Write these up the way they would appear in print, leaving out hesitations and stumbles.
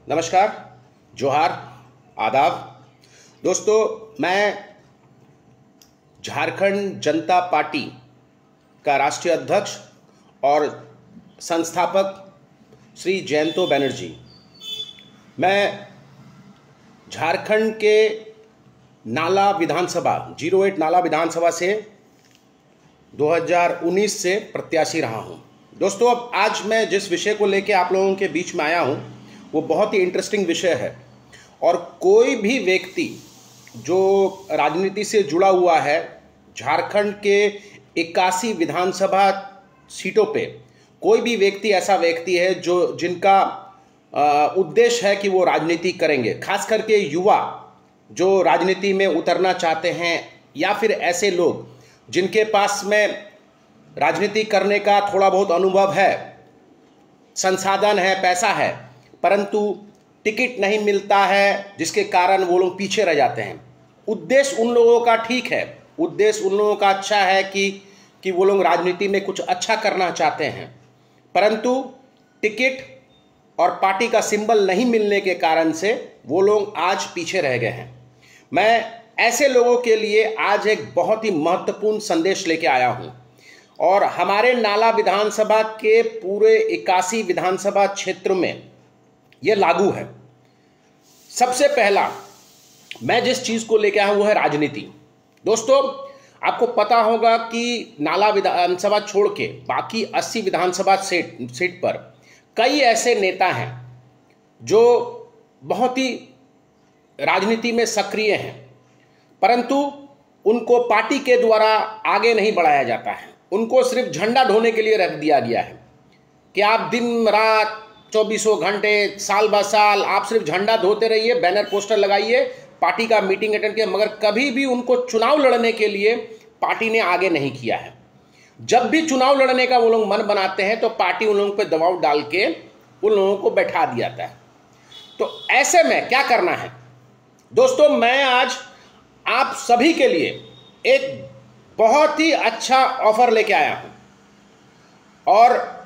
नमस्कार, जोहार, आदाब। दोस्तों, मैं झारखंड जनता पार्टी का राष्ट्रीय अध्यक्ष और संस्थापक श्री जयंतो बनर्जी। मैं झारखंड के नाला विधानसभा 08 नाला विधानसभा से 2019 से प्रत्याशी रहा हूं। दोस्तों, अब आज मैं जिस विषय को लेकर आप लोगों के बीच में आया हूं वो बहुत ही इंटरेस्टिंग विषय है और कोई भी व्यक्ति जो राजनीति से जुड़ा हुआ है, झारखंड के 81 विधानसभा सीटों पे कोई भी व्यक्ति ऐसा व्यक्ति है जिनका उद्देश्य है कि वो राजनीति करेंगे, खास करके युवा जो राजनीति में उतरना चाहते हैं या फिर ऐसे लोग जिनके पास में राजनीति करने का थोड़ा बहुत अनुभव है, संसाधन है, पैसा है, परंतु टिकट नहीं मिलता है, जिसके कारण वो लोग पीछे रह जाते हैं। उद्देश्य उन लोगों का ठीक है, उद्देश्य उन लोगों का अच्छा है कि वो लोग राजनीति में कुछ अच्छा करना चाहते हैं, परंतु टिकट और पार्टी का सिंबल नहीं मिलने के कारण से वो लोग आज पीछे रह गए हैं। मैं ऐसे लोगों के लिए आज एक बहुत ही महत्वपूर्ण संदेश लेके आया हूं और हमारे नाला विधानसभा के पूरे 81 विधानसभा क्षेत्र में यह लागू है। सबसे पहला मैं जिस चीज को लेके आया हूं वो है राजनीति। दोस्तों, आपको पता होगा कि नाला विधानसभा छोड़ के बाकी 80 विधानसभा सीट पर कई ऐसे नेता हैं जो बहुत ही राजनीति में सक्रिय हैं, परंतु उनको पार्टी के द्वारा आगे नहीं बढ़ाया जाता है। उनको सिर्फ झंडा ढोने के लिए रख दिया गया है कि आप दिन रात 24 घंटे साल ब साल आप सिर्फ झंडा धोते रहिए, बैनर पोस्टर लगाइए, पार्टी का मीटिंग अटेंड किया, मगर कभी भी उनको चुनाव लड़ने के लिए पार्टी ने आगे नहीं किया है। जब भी चुनाव लड़ने का वो लोग मन बनाते हैं तो पार्टी उन लोगों पर दबाव डाल के उन लोगों को बैठा दिया जाता है। तो ऐसे में क्या करना है दोस्तों, मैं आज आप सभी के लिए एक बहुत ही अच्छा ऑफर लेके आया हूं और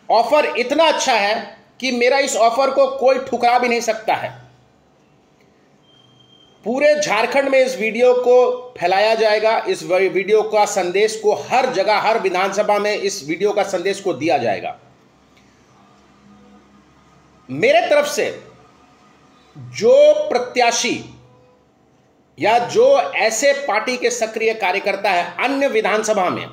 ऑफर इतना अच्छा है कि मेरा इस ऑफर को कोई ठुकरा भी नहीं सकता है। पूरे झारखंड में इस वीडियो को फैलाया जाएगा, इस वीडियो का संदेश को हर जगह, हर विधानसभा में इस वीडियो का संदेश को दिया जाएगा। मेरे तरफ से जो प्रत्याशी या जो ऐसे पार्टी के सक्रिय कार्यकर्ता है अन्य विधानसभा में,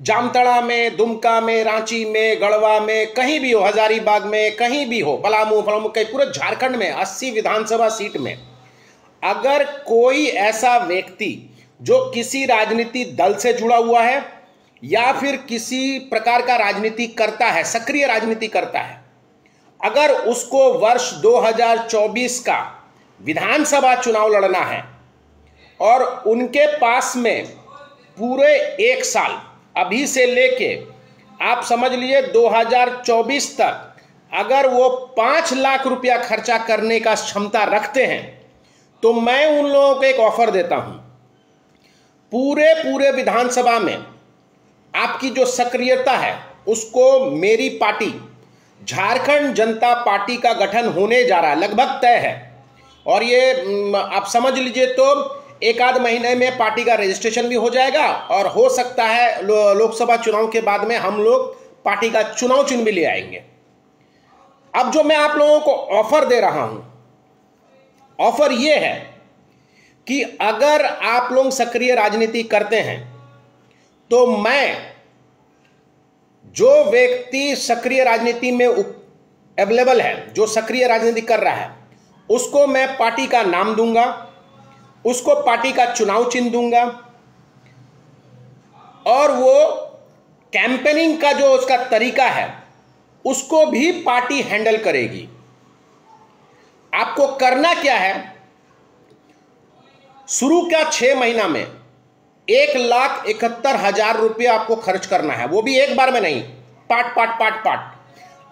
जामताड़ा में, दुमका में, रांची में, गढ़वा में, कहीं भी हो, हजारीबाग में, कहीं भी हो, पलामू कहीं, पूरे झारखंड में 80 विधानसभा सीट में अगर कोई ऐसा व्यक्ति जो किसी राजनीति दल से जुड़ा हुआ है या फिर किसी प्रकार का राजनीति करता है, सक्रिय राजनीति करता है, अगर उसको वर्ष 2024 का विधानसभा चुनाव लड़ना है और उनके पास में पूरे एक साल अभी से लेके आप समझ लिए 2024 तक अगर वो 5 लाख रुपया खर्चा करने का क्षमता रखते हैं तो मैं उन लोगों को एक ऑफर देता हूं। पूरे विधानसभा में आपकी जो सक्रियता है उसको मेरी पार्टी झारखंड जनता पार्टी का गठन होने जा रहा है, लगभग तय है। और ये आप समझ लीजिए तो एक आध महीने में पार्टी का रजिस्ट्रेशन भी हो जाएगा और हो सकता है लोकसभा चुनाव के बाद में हम लोग पार्टी का चुनाव चिन्ह भी ले आएंगे। अब जो मैं आप लोगों को ऑफर दे रहा हूं, ऑफर यह है कि अगर आप लोग सक्रिय राजनीति करते हैं तो मैं जो व्यक्ति सक्रिय राजनीति में अवेलेबल है, जो सक्रिय राजनीति कर रहा है, उसको मैं पार्टी का नाम दूंगा, उसको पार्टी का चुनाव चिन्ह दूंगा और वो कैंपेनिंग का जो उसका तरीका है उसको भी पार्टी हैंडल करेगी। आपको करना क्या है, शुरू का 6 महीना में 1,71,000 रुपये आपको खर्च करना है, वो भी एक बार में नहीं, पार्ट।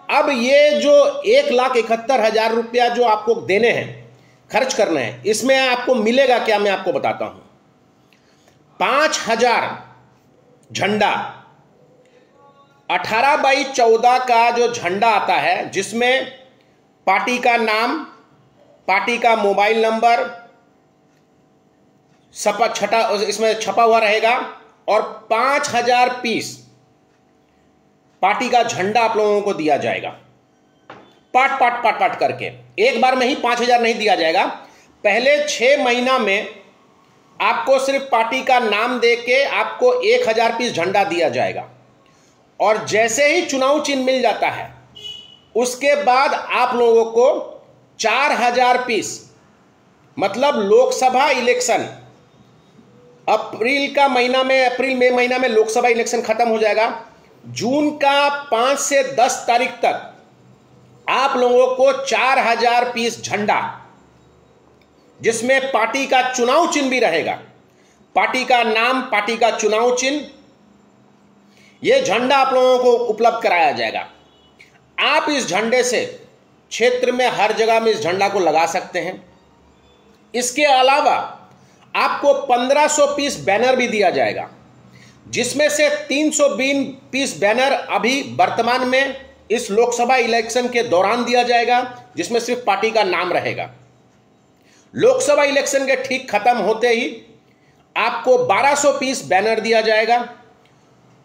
अब ये जो 1,71,000 रुपया जो आपको देने हैं, खर्च करना है, इसमें आपको मिलेगा क्या मैं आपको बताता हूं। 5,000 झंडा, 18x14 का जो झंडा आता है जिसमें पार्टी का नाम, पार्टी का मोबाइल नंबर छठा इसमें छपा हुआ रहेगा और 5000 पीस पार्टी का झंडा आप लोगों को दिया जाएगा। पाट पाट पाट पाट करके एक बार में ही 5000 नहीं दिया जाएगा। पहले 6 महीना में आपको सिर्फ पार्टी का नाम देके आपको 1000 पीस झंडा दिया जाएगा और जैसे ही चुनाव चिन्ह मिल जाता है उसके बाद आप लोगों को 4000 पीस, मतलब लोकसभा इलेक्शन अप्रैल मई महीना में लोकसभा इलेक्शन खत्म हो जाएगा। जून का 5 से 10 तारीख तक आप लोगों को 4000 पीस झंडा, जिसमें पार्टी का चुनाव चिन्ह भी रहेगा, पार्टी का नाम, पार्टी का चुनाव चिन्ह, यह झंडा आप लोगों को उपलब्ध कराया जाएगा। आप इस झंडे से क्षेत्र में हर जगह में इस झंडा को लगा सकते हैं। इसके अलावा आपको 1500 पीस बैनर भी दिया जाएगा, जिसमें से 320 पीस बैनर अभी वर्तमान में इस लोकसभा इलेक्शन के दौरान दिया जाएगा, जिसमें सिर्फ पार्टी का नाम रहेगा। लोकसभा इलेक्शन के ठीक खत्म होते ही आपको 1200 पीस बैनर दिया जाएगा,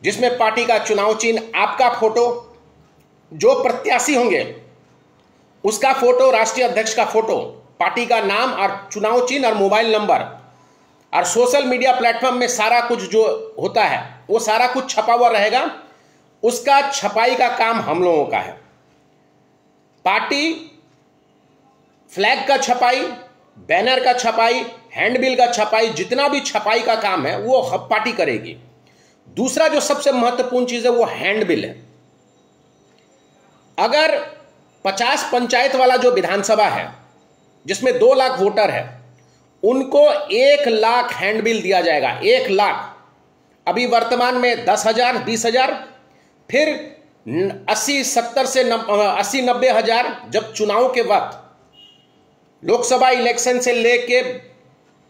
जिसमें पार्टी का चुनाव चिन्ह, आपका फोटो, जो प्रत्याशी होंगे उसका फोटो, राष्ट्रीय अध्यक्ष का फोटो, पार्टी का नाम और चुनाव चिन्ह और मोबाइल नंबर और सोशल मीडिया प्लेटफॉर्म में सारा कुछ जो होता है वो सारा कुछ छपा हुआ रहेगा। उसका छपाई का काम हम लोगों का है। पार्टी फ्लैग का छपाई, बैनर का छपाई, हैंडबिल का छपाई, जितना भी छपाई का काम है वो पार्टी करेगी। दूसरा जो सबसे महत्वपूर्ण चीज है वो हैंडबिल है। अगर 50 पंचायत वाला जो विधानसभा है जिसमें 2 लाख वोटर है, उनको 1 लाख हैंडबिल दिया जाएगा। 1 लाख, अभी वर्तमान में 10,000, 20,000, फिर 80-70 से 80-90 हजार जब चुनाव के वक्त लोकसभा इलेक्शन से लेके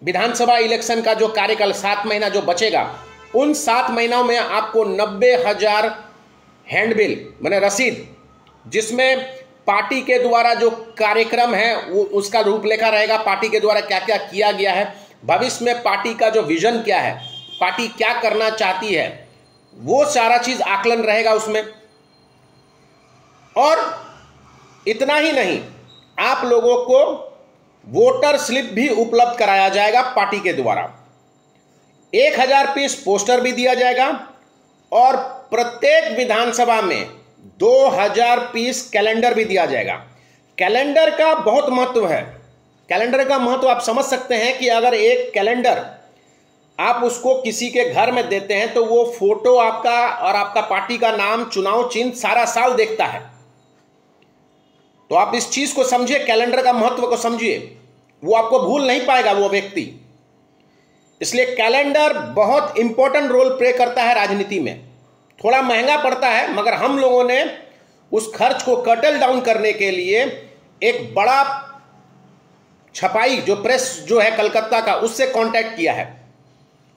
विधानसभा इलेक्शन का जो कार्यकाल 7 महीना जो बचेगा, उन 7 महीनों में आपको 90,000 हैंडबिल माने रसीद, जिसमें पार्टी के द्वारा जो कार्यक्रम है वो उसका रूपरेखा रहेगा, पार्टी के द्वारा क्या क्या किया गया है, भविष्य में पार्टी का जो विजन क्या है, पार्टी क्या करना चाहती है, वो सारा चीज आकलन रहेगा उसमें। और इतना ही नहीं, आप लोगों को वोटर स्लिप भी उपलब्ध कराया जाएगा पार्टी के द्वारा। 1000 पीस पोस्टर भी दिया जाएगा और प्रत्येक विधानसभा में 2000 पीस कैलेंडर भी दिया जाएगा। कैलेंडर का बहुत महत्व है। कैलेंडर का महत्व आप समझ सकते हैं कि अगर एक कैलेंडर आप उसको किसी के घर में देते हैं तो वो फोटो आपका और आपका पार्टी का नाम, चुनाव चिन्ह सारा साल देखता है। तो आप इस चीज को समझिए, कैलेंडर का महत्व को समझिए, वो आपको भूल नहीं पाएगा वो व्यक्ति। इसलिए कैलेंडर बहुत इंपॉर्टेंट रोल प्ले करता है राजनीति में। थोड़ा महंगा पड़ता है, मगर हम लोगों ने उस खर्च को कटल डाउन करने के लिए एक बड़ा छपाई जो प्रेस जो है कलकत्ता का, उससे कांटेक्ट किया है।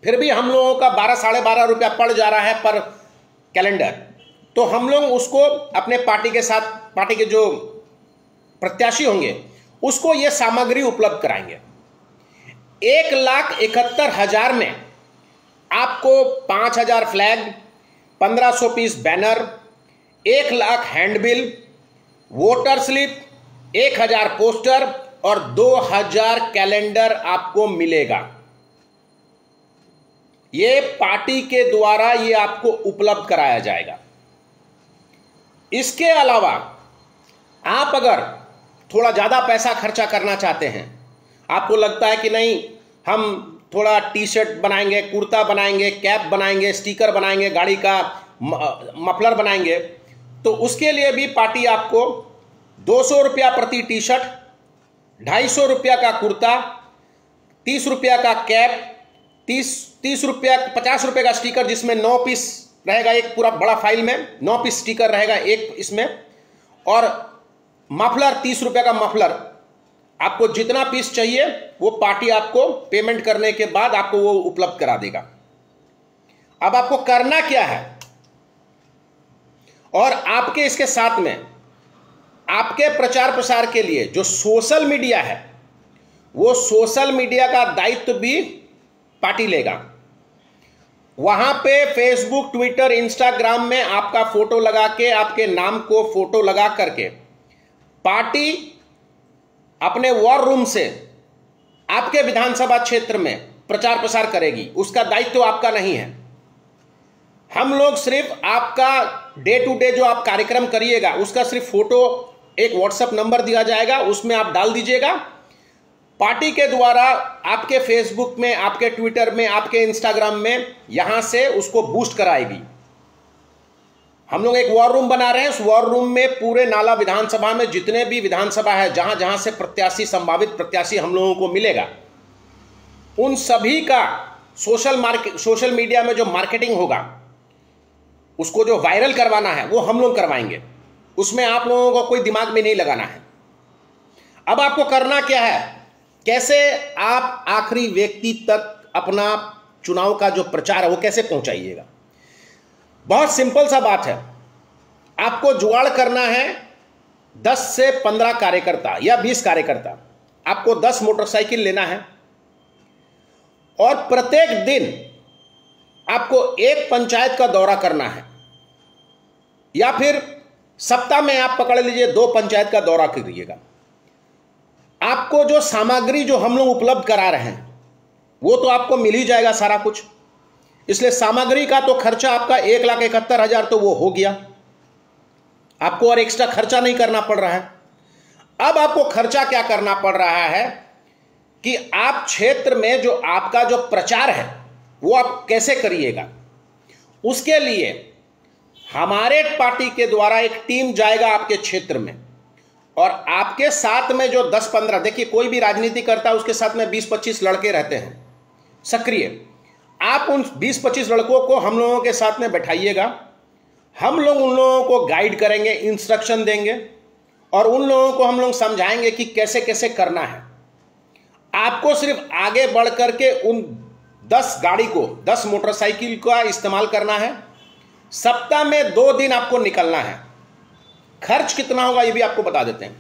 फिर भी हम लोगों का 12-12.5 रुपया पड़ जा रहा है पर कैलेंडर। तो हम लोग उसको अपने पार्टी के साथ, पार्टी के जो प्रत्याशी होंगे उसको ये सामग्री उपलब्ध कराएंगे। 1,71,000 में आपको 5000 flag, 1500 piece banner, 1 lakh handbill, voter slip, 1000 poster और 2000 कैलेंडर आपको मिलेगा। ये पार्टी के द्वारा ये आपको उपलब्ध कराया जाएगा। इसके अलावा आप अगर थोड़ा ज्यादा पैसा खर्चा करना चाहते हैं, आपको लगता है कि नहीं हम थोड़ा टी शर्ट बनाएंगे, कुर्ता बनाएंगे, कैप बनाएंगे, स्टिकर बनाएंगे, गाड़ी का मफलर बनाएंगे, तो उसके लिए भी पार्टी आपको 200 रुपया प्रति टी शर्ट, 250 रुपया का कुर्ता, 30 रुपया का कैप, 30 रुपया, 50 रुपये का स्टिकर जिसमें 9 पीस रहेगा, एक पूरा बड़ा फाइल में 9 पीस स्टिकर रहेगा एक इसमें, और मफलर 30 रुपये का मफलर। आपको जितना पीस चाहिए वो पार्टी आपको पेमेंट करने के बाद आपको वो उपलब्ध करा देगा। अब आपको करना क्या है, और आपके इसके साथ में आपके प्रचार प्रसार के लिए जो सोशल मीडिया है, वो सोशल मीडिया का दायित्व भी पार्टी लेगा। वहां पे फेसबुक, ट्विटर, इंस्टाग्राम में आपका फोटो लगा के, आपके नाम को फोटो लगा करके पार्टी अपने वॉर रूम से आपके विधानसभा क्षेत्र में प्रचार प्रसार करेगी। उसका दायित्व आपका नहीं है। हम लोग सिर्फ आपका डे टू डे जो आप कार्यक्रम करिएगा उसका सिर्फ फोटो, एक व्हाट्सएप नंबर दिया जाएगा, उसमें आप डाल दीजिएगा। पार्टी के द्वारा आपके फेसबुक में, आपके ट्विटर में, आपके इंस्टाग्राम में यहां से उसको बूस्ट कराएगी। हम लोग एक वॉर रूम बना रहे हैं। उस वॉर रूम में पूरे नाला विधानसभा में जितने भी विधानसभा है, जहां जहां से प्रत्याशी, संभावित प्रत्याशी हम लोगों को मिलेगा, उन सभी का सोशल मीडिया में जो मार्केटिंग होगा, उसको जो वायरल करवाना है वो हम लोग करवाएंगे। उसमें आप लोगों को कोई दिमाग में नहीं लगाना है। अब आपको करना क्या है, कैसे आप आखिरी व्यक्ति तक अपना चुनाव का जो प्रचार है वो कैसे पहुंचाइएगा। बहुत सिंपल सा बात है। आपको जुगाड़ करना है 10 से 15 कार्यकर्ता या 20 कार्यकर्ता। आपको 10 मोटरसाइकिल लेना है और प्रत्येक दिन आपको एक पंचायत का दौरा करना है, या फिर सप्ताह में आप पकड़ लीजिए 2 पंचायत का दौरा करिएगा। आपको जो सामग्री जो हम लोग उपलब्ध करा रहे हैं वो तो आपको मिल ही जाएगा सारा कुछ। इसलिए सामग्री का तो खर्चा आपका 1,71,000 तो वो हो गया। आपको और एक्स्ट्रा खर्चा नहीं करना पड़ रहा है। अब आपको खर्चा क्या करना पड़ रहा है कि आप क्षेत्र में जो आपका जो प्रचार है वो आप कैसे करिएगा। उसके लिए हमारे पार्टी के द्वारा एक टीम जाएगा आपके क्षेत्र में, और आपके साथ में जो 10-15, देखिए कोई भी राजनीति करता है उसके साथ में 20-25 लड़के रहते हैं सक्रिय। आप उन 20-25 लड़कों को हम लोगों के साथ में बैठाइएगा। हम लोग उन लोगों को गाइड करेंगे, इंस्ट्रक्शन देंगे, और उन लोगों को हम लोग समझाएंगे कि कैसे कैसे करना है। आपको सिर्फ आगे बढ़ करके उन 10 गाड़ी को, 10 मोटरसाइकिल का इस्तेमाल करना है। सप्ताह में 2 दिन आपको निकलना है। खर्च कितना होगा ये भी आपको बता देते हैं।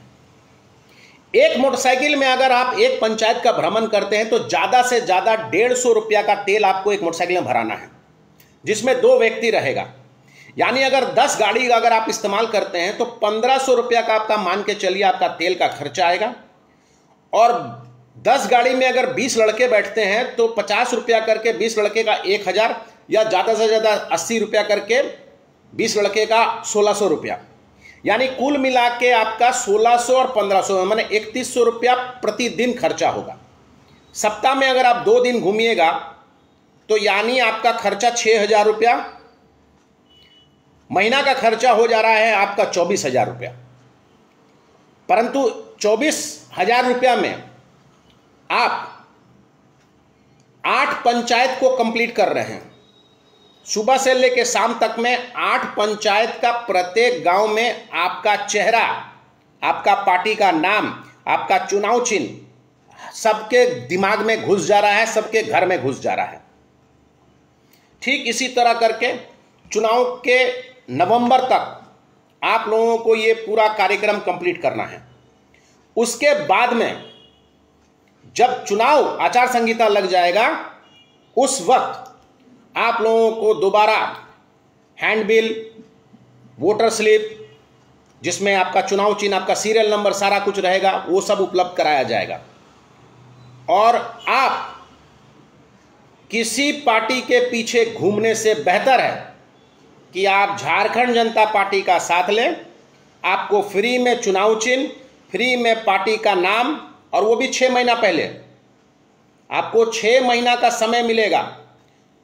एक मोटरसाइकिल में अगर आप एक पंचायत का भ्रमण करते हैं तो ज़्यादा से ज़्यादा 150 रुपया का तेल आपको एक मोटरसाइकिल में भराना है, जिसमें 2 व्यक्ति रहेगा। यानी अगर 10 गाड़ी अगर आप इस्तेमाल करते हैं तो 1500 रुपया का आपका मान के चलिए आपका तेल का खर्चा आएगा। और 10 गाड़ी में अगर 20 लड़के बैठते हैं तो 50 रुपया करके 20 लड़के का 1000, या ज़्यादा से ज़्यादा 80 रुपया करके 20 लड़के का 1600 रुपया। यानी कुल मिला के आपका 1600 और 1500 माने 3100 रुपया प्रतिदिन खर्चा होगा। सप्ताह में अगर आप 2 दिन घूमिएगा तो यानी आपका खर्चा 6000 रुपया। महीना का खर्चा हो जा रहा है आपका 24,000 रुपया। परंतु 24,000 रुपया में आप 8 पंचायत को कंप्लीट कर रहे हैं। सुबह से लेकर शाम तक में 8 पंचायत का प्रत्येक गांव में आपका चेहरा, आपका पार्टी का नाम, आपका चुनाव चिन्ह सबके दिमाग में घुस जा रहा है, सबके घर में घुस जा रहा है। ठीक इसी तरह करके चुनाव के नवंबर तक आप लोगों को ये पूरा कार्यक्रम कंप्लीट करना है। उसके बाद में जब चुनाव आचार संहिता लग जाएगा उस वक्त आप लोगों को दोबारा हैंडबिल, वोटर स्लिप, जिसमें आपका चुनाव चिन्ह, आपका सीरियल नंबर, सारा कुछ रहेगा, वो सब उपलब्ध कराया जाएगा। और आप किसी पार्टी के पीछे घूमने से बेहतर है कि आप झारखंड जनता पार्टी का साथ लें। आपको फ्री में चुनाव चिन्ह, फ्री में पार्टी का नाम, और वो भी 6 महीना पहले। आपको 6 महीना का समय मिलेगा।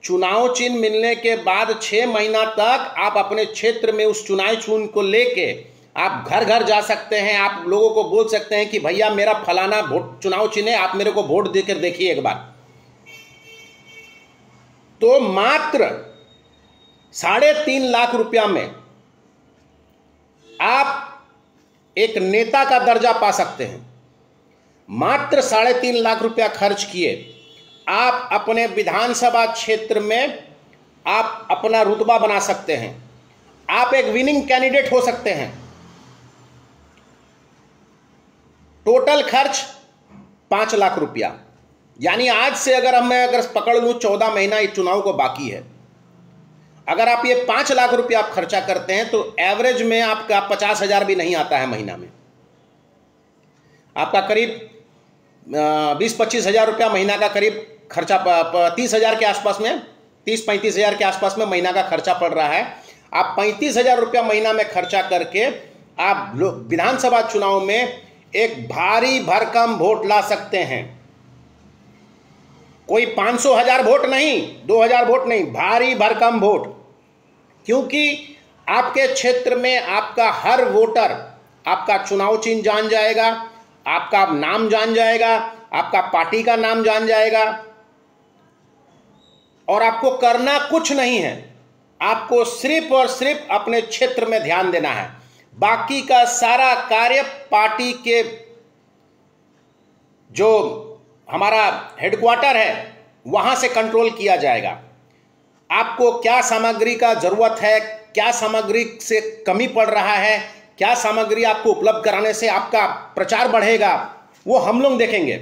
चुनाव चिन्ह मिलने के बाद 6 महीना तक आप अपने क्षेत्र में उस चुनाव चिन्ह को लेके आप घर घर जा सकते हैं। आप लोगों को बोल सकते हैं कि भैया मेरा फलाना वोट चुनाव चिन्ह है, आप मेरे को वोट देकर देखिए एक बार। तो मात्र 3.5 लाख रुपया में आप एक नेता का दर्जा पा सकते हैं। मात्र 3.5 लाख रुपया खर्च किए आप अपने विधानसभा क्षेत्र में आप अपना रुतबा बना सकते हैं। आप एक विनिंग कैंडिडेट हो सकते हैं। टोटल खर्च 5 लाख रुपया। यानी आज से अगर पकड़ लूँ 14 महीना इस चुनाव को बाकी है, अगर आप ये 5 लाख रुपया आप खर्चा करते हैं तो एवरेज में आपका 50,000 भी नहीं आता है महीना में। आपका करीब 20-25 हज़ार रुपया महीना का करीब खर्चा 30,000 के आसपास में, 30-35 हज़ार के आसपास में महीना का खर्चा पड़ रहा है। आप 35,000 रुपया महीना में खर्चा करके आप विधानसभा चुनाव में एक भारी भरकम वोट ला सकते हैं। कोई 500,000 वोट नहीं, 2,000 वोट नहीं, भारी भरकम वोट। क्योंकि आपके क्षेत्र में आपका हर वोटर आपका चुनाव चिन्ह जान जाएगा, आपका नाम जान जाएगा, आपका पार्टी का नाम जान जाएगा, और आपको करना कुछ नहीं है। आपको सिर्फ और सिर्फ अपने क्षेत्र में ध्यान देना है। बाकी का सारा कार्य पार्टी के जो हमारा हेडक्वार्टर है वहां से कंट्रोल किया जाएगा। आपको क्या सामग्री का जरूरत है, क्या सामग्री से कमी पड़ रहा है, क्या सामग्री आपको उपलब्ध कराने से आपका प्रचार बढ़ेगा, वो हम लोग देखेंगे।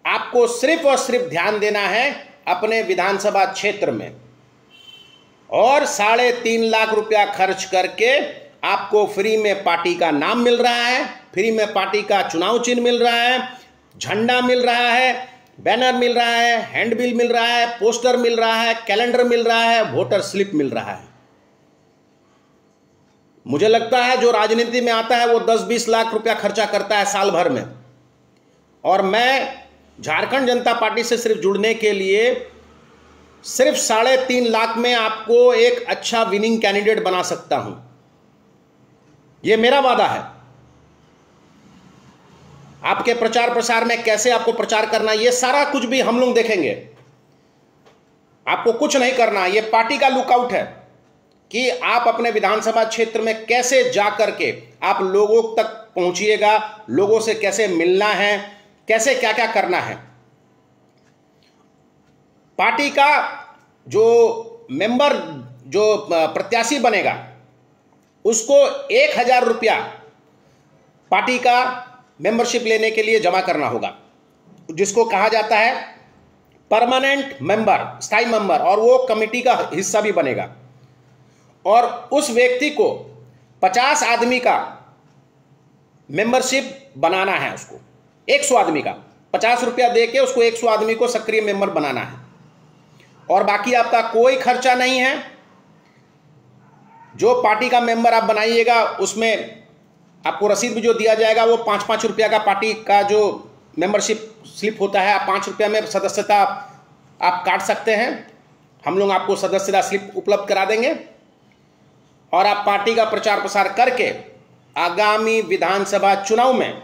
आपको सिर्फ और सिर्फ ध्यान देना है अपने विधानसभा क्षेत्र में, और 3.5 लाख रुपया खर्च करके आपको फ्री में पार्टी का नाम मिल रहा है, फ्री में पार्टी का चुनाव चिन्ह मिल रहा है, झंडा मिल रहा है, बैनर मिल रहा है, हैंडबिल मिल रहा है, पोस्टर मिल रहा है, कैलेंडर मिल रहा है, वोटर स्लिप मिल रहा है। मुझे लगता है जो राजनीति में आता है वो 10-20 लाख रुपया खर्चा करता है साल भर में, और मैं झारखंड जनता पार्टी से सिर्फ जुड़ने के लिए सिर्फ 3.5 लाख में आपको एक अच्छा विनिंग कैंडिडेट बना सकता हूं। यह मेरा वादा है। आपके प्रचार प्रसार में कैसे आपको प्रचार करना, यह सारा कुछ भी हम लोग देखेंगे। आपको कुछ नहीं करना, यह पार्टी का लुकआउट है कि आप अपने विधानसभा क्षेत्र में कैसे जा करके आप लोगों तक पहुंचिएगा, लोगों से कैसे मिलना है, कैसे क्या क्या करना है। पार्टी का जो मेंबर, जो प्रत्याशी बनेगा, उसको 1,000 रुपया पार्टी का मेंबरशिप लेने के लिए जमा करना होगा, जिसको कहा जाता है परमानेंट मेंबर, स्थायी मेंबर, और वो कमेटी का हिस्सा भी बनेगा। और उस व्यक्ति को 50 आदमी का मेंबरशिप बनाना है। उसको 100 आदमी का 50 रुपया दे के उसको 100 आदमी को सक्रिय मेंबर बनाना है, और बाकी आपका कोई खर्चा नहीं है। जो पार्टी का मेंबर आप बनाइएगा उसमें आपको रसीद भी जो दिया जाएगा वो 5-5 रुपया का पार्टी का जो मेंबरशिप स्लिप होता है, 5 रुपया में सदस्यता आप काट सकते हैं। हम लोग आपको सदस्यता स्लिप उपलब्ध करा देंगे, और आप पार्टी का प्रचार प्रसार करके आगामी विधानसभा चुनाव में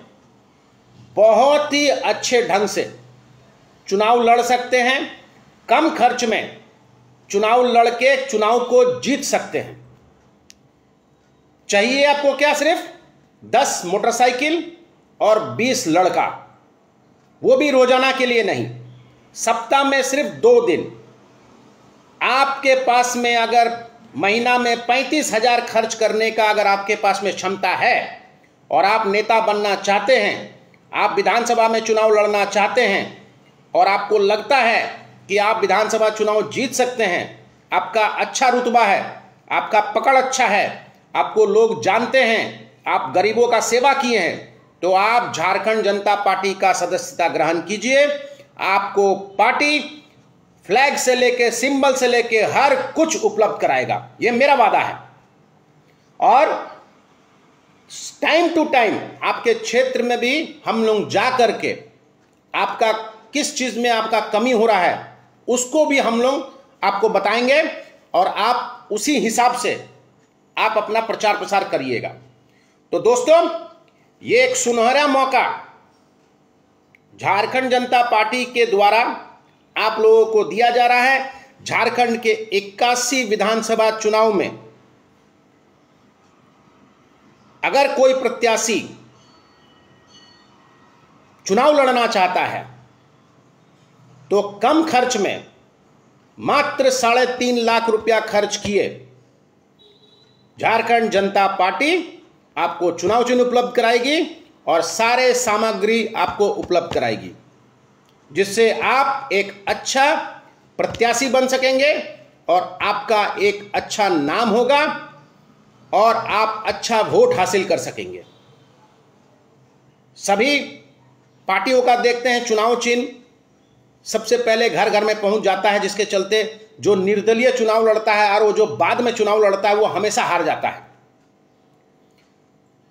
बहुत ही अच्छे ढंग से चुनाव लड़ सकते हैं। कम खर्च में चुनाव लड़के चुनाव को जीत सकते हैं। चाहिए आपको क्या? सिर्फ 10 मोटरसाइकिल और 20 लड़का, वो भी रोजाना के लिए नहीं, सप्ताह में सिर्फ 2 दिन। आपके पास में अगर महीना में 35,000 खर्च करने का अगर आपके पास में क्षमता है, और आप नेता बनना चाहते हैं, आप विधानसभा में चुनाव लड़ना चाहते हैं, और आपको लगता है कि आप विधानसभा चुनाव जीत सकते हैं, आपका अच्छा रुतबा है, आपका पकड़ अच्छा है, आपको लोग जानते हैं, आप गरीबों का सेवा किए हैं, तो आप झारखंड जनता पार्टी का सदस्यता ग्रहण कीजिए। आपको पार्टी फ्लैग से लेके, सिंबल से लेके हर कुछ उपलब्ध कराएगा, यह मेरा वादा है। और टाइम टू टाइम आपके क्षेत्र में भी हम लोग जा करके आपका किस चीज में आपका कमी हो रहा है उसको भी हम लोग आपको बताएंगे, और आप उसी हिसाब से आप अपना प्रचार प्रसार करिएगा। तो दोस्तों, ये एक सुनहरा मौका झारखंड जनता पार्टी के द्वारा आप लोगों को दिया जा रहा है। झारखंड के 81 विधानसभा चुनाव में अगर कोई प्रत्याशी चुनाव लड़ना चाहता है तो कम खर्च में मात्र 3.5 लाख रुपया खर्च किए झारखंड जनता पार्टी आपको चुनाव चिन्ह उपलब्ध कराएगी, और सारे सामग्री आपको उपलब्ध कराएगी, जिससे आप एक अच्छा प्रत्याशी बन सकेंगे और आपका एक अच्छा नाम होगा और आप अच्छा वोट हासिल कर सकेंगे। सभी पार्टियों का देखते हैं चुनाव चिन्ह सबसे पहले घर घर में पहुंच जाता है, जिसके चलते जो निर्दलीय चुनाव लड़ता है और वो जो बाद में चुनाव लड़ता है वो हमेशा हार जाता है।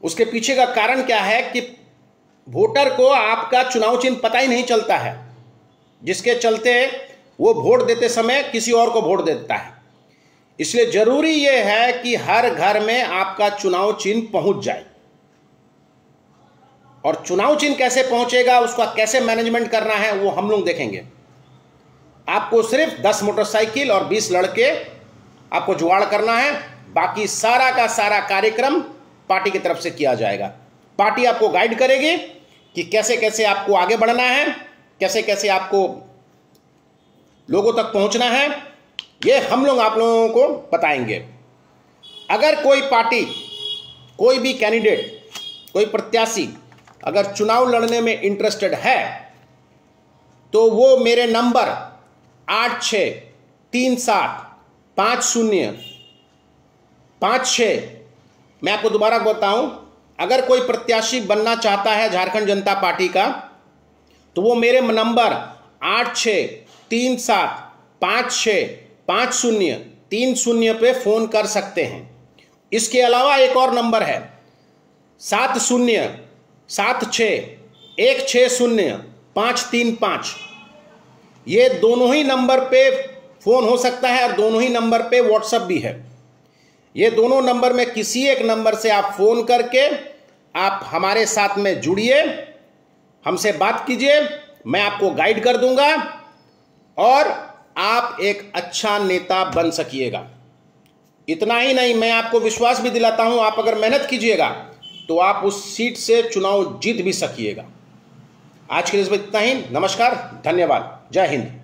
उसके पीछे का कारण क्या है कि वोटर को आपका चुनाव चिन्ह पता ही नहीं चलता है, जिसके चलते वो वोट देते समय किसी और को वोट देता है। इसलिए जरूरी यह है कि हर घर में आपका चुनाव चिन्ह पहुंच जाए। और चुनाव चिन्ह कैसे पहुंचेगा, उसका कैसे मैनेजमेंट करना है, वो हम लोग देखेंगे। आपको सिर्फ 10 मोटरसाइकिल और 20 लड़के आपको जुगाड़ करना है। बाकी सारा का सारा कार्यक्रम पार्टी की तरफ से किया जाएगा। पार्टी आपको गाइड करेगी कि कैसे कैसे आपको आगे बढ़ना है, कैसे कैसे आपको लोगों तक पहुंचना है, ये हम लोग आप लोगों को बताएंगे। अगर कोई पार्टी, कोई भी कैंडिडेट, कोई प्रत्याशी अगर चुनाव लड़ने में इंटरेस्टेड है तो वो मेरे नंबर 86375056, मैं आपको दोबारा बताऊं, अगर कोई प्रत्याशी बनना चाहता है झारखंड जनता पार्टी का तो वो मेरे नंबर 8637505030 पे फ़ोन कर सकते हैं। इसके अलावा एक और नंबर है 7076160535। ये दोनों ही नंबर पे फ़ोन हो सकता है और दोनों ही नंबर पे व्हाट्सएप भी है। ये दोनों नंबर में किसी एक नंबर से आप फ़ोन करके आप हमारे साथ में जुड़िए, हमसे बात कीजिए, मैं आपको गाइड कर दूंगा और आप एक अच्छा नेता बन सकिएगा। इतना ही नहीं, मैं आपको विश्वास भी दिलाता हूं, आप अगर मेहनत कीजिएगा तो आप उस सीट से चुनाव जीत भी सकिएगा। आज के लिए इतना ही। नमस्कार, धन्यवाद, जय हिंद।